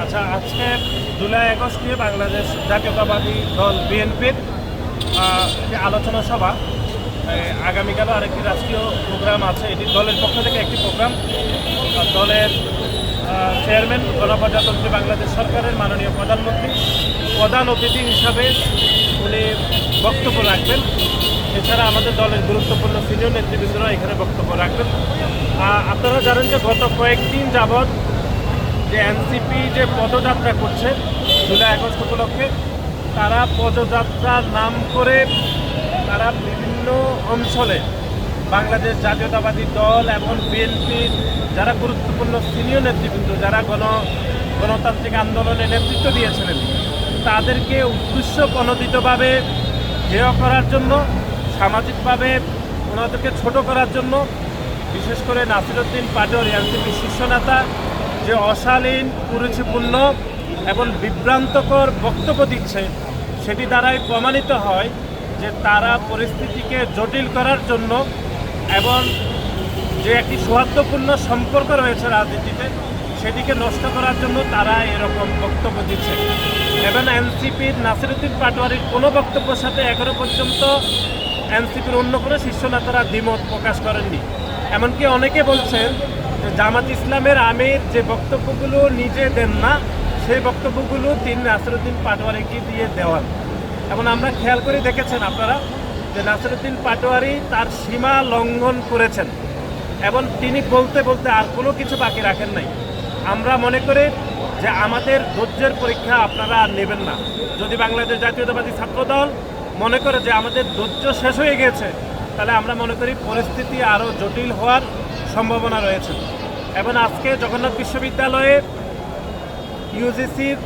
আচ্ছা, আজকে July August নিয়ে বাংলাদেশ জাতীয়তাবাদী দল বিএনপির যে আলোচনা সভা, আগামীকালও আরেকটি রাষ্ট্রীয় প্রোগ্রাম আছে। এটি দলের পক্ষ থেকে একটি প্রোগ্রাম। দলের চেয়ারম্যান গণপ্রজাতন্ত্রী বাংলাদেশ সরকারের মাননীয় প্রধানমন্ত্রী প্রধান অতিথি হিসাবে উনি বক্তব্য রাখবেন। এছাড়া আমাদের দলের গুরুত্বপূর্ণ সিনিয়র নেতৃবৃন্দরা এখানে বক্তব্য রাখবেন। আপনারা জানেন যে গত কয়েকদিন যাবৎ যে এনসিপি যে পদযাত্রা করছে জুলাই আগস্ট উপলক্ষে, তারা পদযাত্রার নাম করে তারা বিভিন্ন অঞ্চলে বাংলাদেশ জাতীয়তাবাদী দল এবং বিএনপির যারা গুরুত্বপূর্ণ সিনিয়র নেতৃবৃন্দ, যারা গণতান্ত্রিক আন্দোলনে নেতৃত্ব দিয়েছিলেন, তাদেরকে উদ্দেশ্য প্রণোদিতভাবে হেয় করার জন্য, সামাজিকভাবে ওনাদেরকে ছোট করার জন্য, বিশেষ করে নাসিরউদ্দিন পাটোয়ারী এনসিপি শীর্ষ নেতা যে অশালীন, কুরুচিপূর্ণ এবং বিভ্রান্তকর বক্তব্য দিচ্ছে, সেটি দ্বারাই প্রমাণিত হয় যে তারা পরিস্থিতিকে জটিল করার জন্য এবং যে একটি সৌহার্দ্যপূর্ণ সম্পর্ক রয়েছে রাজনীতিতে, সেটিকে নষ্ট করার জন্য তারা এরকম বক্তব্য দিচ্ছে। এবং এনসিপির নাসিরউদ্দিন পাটোয়ারীর কোনো বক্তব্যের সাথে এখনও পর্যন্ত এনসিপির অন্য কোনো শীর্ষ নেতারা দ্বিমত প্রকাশ করেননি। এমনকি অনেকে বলছেন যে জামাত ইসলামের আমির যে বক্তব্যগুলো নিজে দেন না, সেই বক্তব্যগুলো তিনি নাসিরউদ্দিন পাটোয়ারীকে দিয়ে দেওয়ান। এবং আমরা খেয়াল করে দেখেছেন আপনারা যে নাসিরউদ্দিন পাটোয়ারী তার সীমা লঙ্ঘন করেছেন এবং তিনি বলতে বলতে আর কোনো কিছু বাকি রাখেন নাই। আমরা মনে করি যে আমাদের ধৈর্যের পরীক্ষা আপনারা আর নেবেন না। যদি বাংলাদেশ জাতীয়তাবাদী ছাত্রদল মনে করে যে আমাদের ধৈর্য শেষ হয়ে গেছে, তাহলে আমরা মনে করি পরিস্থিতি আরও জটিল হওয়ার সম্ভাবনা রয়েছে। এবং আজকে জগন্নাথ বিশ্ববিদ্যালয়ে ইউজিসির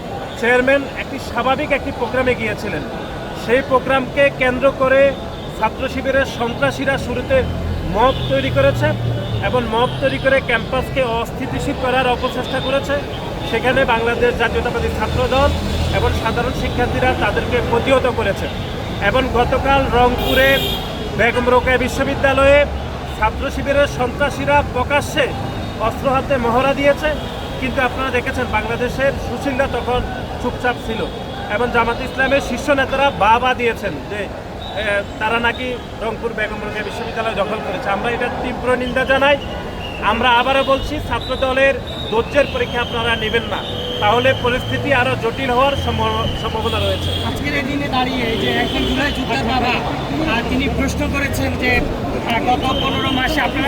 চেয়ারম্যান স্বাভাবিক একটি প্রোগ্রামে গিয়েছিলেন। সেই প্রোগ্রামকে কেন্দ্র করে ছাত্র শিবিরের সন্ত্রাসীরা শুরুতে মব তৈরি করেছে এবং মব তৈরি করে ক্যাম্পাসকে অস্থিতিশীল করার অপচেষ্টা করেছে। সেখানে বাংলাদেশ জাতীয়তাবাদী ছাত্রদল এবং সাধারণ শিক্ষার্থীরা তাদেরকে প্রতিহত করেছে। এবং গতকাল রংপুরে বেগম রোকেয়া বিশ্ববিদ্যালয়ে ছাত্র শিবিরের সন্ত্রাসীরা প্রকাশ্যে অস্ত্র হাতে মহড়া দিয়েছে, কিন্তু আপনারা দেখেছেন বাংলাদেশের সুশীলরা তখন চুপচাপ ছিল এবং জামাত ইসলামের শীর্ষ নেতারা বাহবা দিয়েছেন যে তারা নাকি রংপুর বেগম রোকেয়া বিশ্ববিদ্যালয় দখল করেছে। আমরা এটার তীব্র নিন্দা জানাই। আমরা আবারও বলছি, ছাত্র দলের ধৈর্যের পরীক্ষা আপনারা নেবেন না, তাহলে পরিস্থিতি আরও জটিল হওয়ার সম্ভাবনা রয়েছে। আজকের এই দিনে দাঁড়িয়ে যে একজন জুলাই যোদ্ধার বাবা তিনি প্রশ্ন করেছেন যে গত 15 মাসে আপনারা